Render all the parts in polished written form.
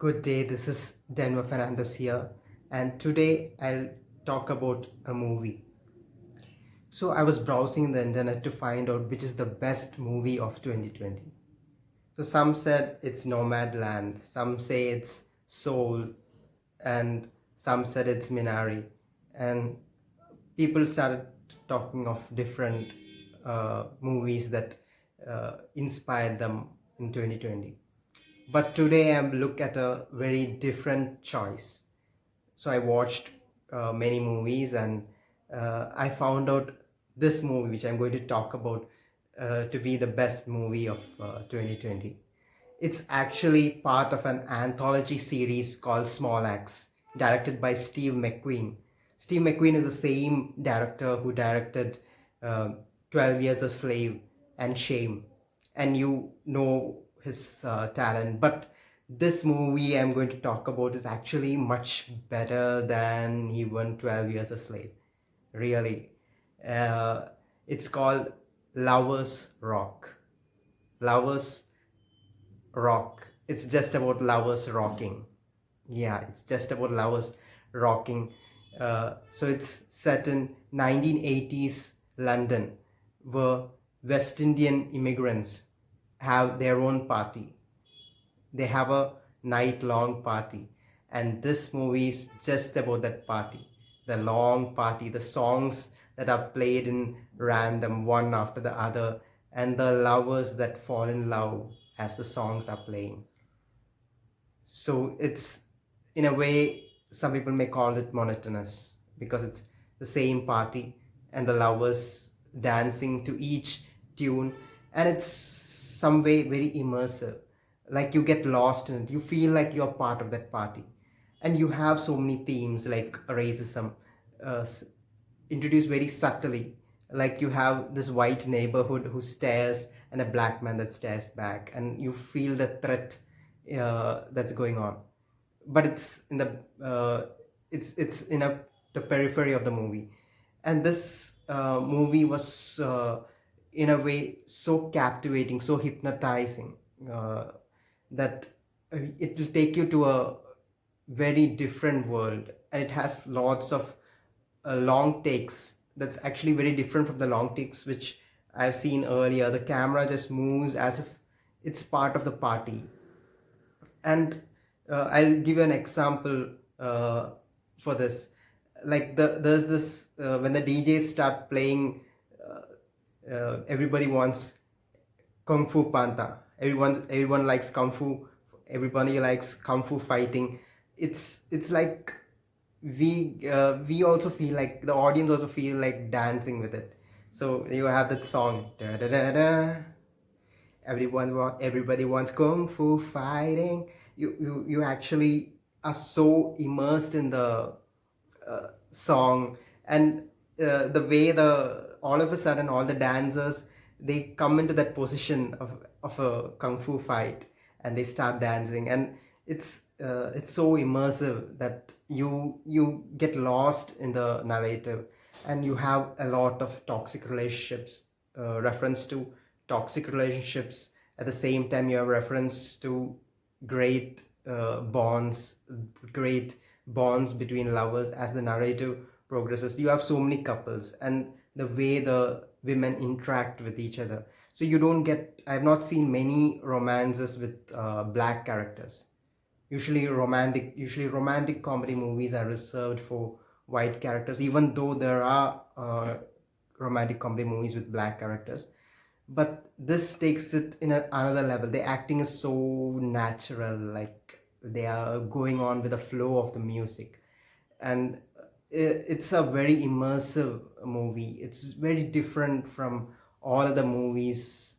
Good day, this is Denver Fernandez here, and today I'll talk about a movie. So, I was browsing the internet to find out which is the best movie of 2020. So, some said it's Nomadland, some say it's Soul, and some said it's Minari. And people started talking of different movies that inspired them in 2020. But today I'm look at a very different choice. So I watched many movies, and I found out this movie, which I'm going to talk about, to be the best movie of 2020. It's actually part of an anthology series called Smallaxe, directed by Steve McQueen. Steve McQueen is the same director who directed uh, 12 Years a Slave and Shame, and you know his talent. But this movie I'm going to talk about is actually much better than even 12 Years a Slave. Really. Uh, it's called Lovers Rock. Lovers Rock. It's just about lovers rocking. Yeah, it's just about lovers rocking. So it's set in 1980s London, where West Indian immigrants have their own party. They have a night long party, and this movie is just about that party, the long party, the songs that are played in random one after the other, and the lovers that fall in love as the songs are playing. So it's, in a way, some people may call it monotonous because it's the same party and the lovers dancing to each tune, and it's some way very immersive. Like you get lost in it, you feel like you're part of that party, and you have so many themes like racism, uh, introduced very subtly. Like you have this white neighborhood who stares and a black man that stares back, and you feel the threat that's going on. But it's in the it's in the periphery of the movie, and this movie was in a way so captivating, so hypnotizing, that it will take you to a very different world, and it has lots of long takes that's actually very different from the long takes which I've seen earlier. The camera just moves as if it's part of the party. And I'll give you an example for this. Like there's this when the DJs start playing, everybody wants Kung Fu Panda. Everyone likes Kung Fu. Everybody likes Kung Fu fighting. It's like we also feel like the audience also feel like dancing with it. So you have that song, da da da da. Everybody wants kung fu fighting. You actually are so immersed in the song, and the way the all of a sudden all the dancers, they come into that position of a kung fu fight, and they start dancing, and it's so immersive that you get lost in the narrative, and you have a lot of toxic relationships, reference to toxic relationships. At the same time, you have reference to great great bonds between lovers. As the narrative progresses, you have so many couples, and the way the women interact with each other. So you don't get, I've not seen many romances with black characters. Usually romantic comedy movies are reserved for white characters, even though there are romantic comedy movies with black characters. But this takes it in another level. The acting is so natural, like they are going on with the flow of the music, and it's a very immersive movie. It's very different from all other movies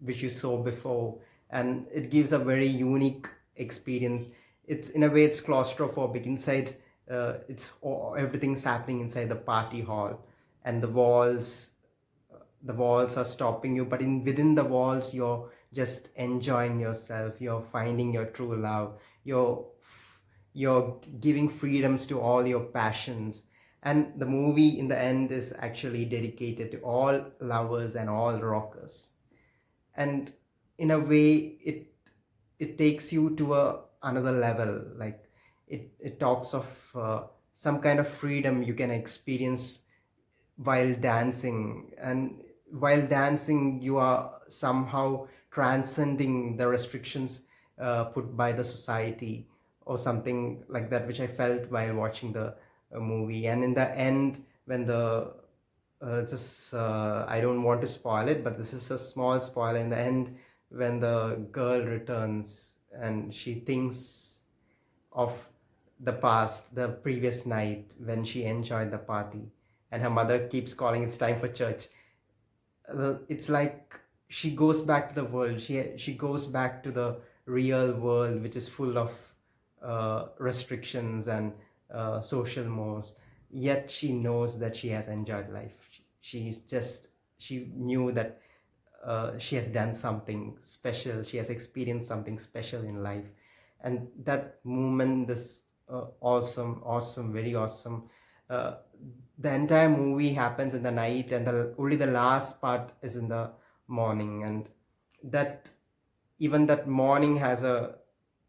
which you saw before, and it gives a very unique experience. It's, in a way, it's claustrophobic inside. Everything's happening inside the party hall, and the walls are stopping you, but in within the walls you're just enjoying yourself, you're finding your true love, you're giving freedoms to all your passions. And the movie in the end is actually dedicated to all lovers and all rockers. And in a way, it takes you to another level. Like it talks of some kind of freedom you can experience while dancing, and while dancing you are somehow transcending the restrictions put by the society, or something like that, which I felt while watching the movie. And in the end, when the just I don't want to spoil it, but this is a small spoiler. In the end, when the girl returns and she thinks of the past, the previous night when she enjoyed the party, and her mother keeps calling, it's time for church. It's like she goes back to the world. She goes back to the real world, which is full of restrictions and social mores. Yet she knows that she has enjoyed life. She knew that she has done something special. She has experienced something special in life, and that moment is awesome, very awesome. Uh, the entire movie happens in the night, and only the last part is in the morning. And that even that morning has a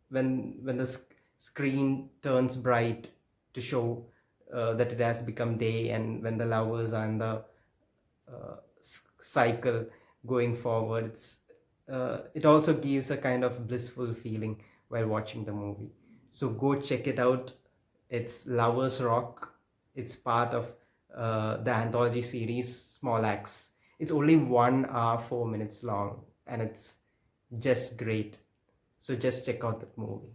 when the screen turns bright to show that it has become day, and when the lovers are in the cycle going forward, it also gives a kind of blissful feeling while watching the movie. So go check it out. It's Lovers Rock. It's part of the anthology series Smallaxe. It's only 1 hour 4 minutes long, and it's just great. So just check out that movie.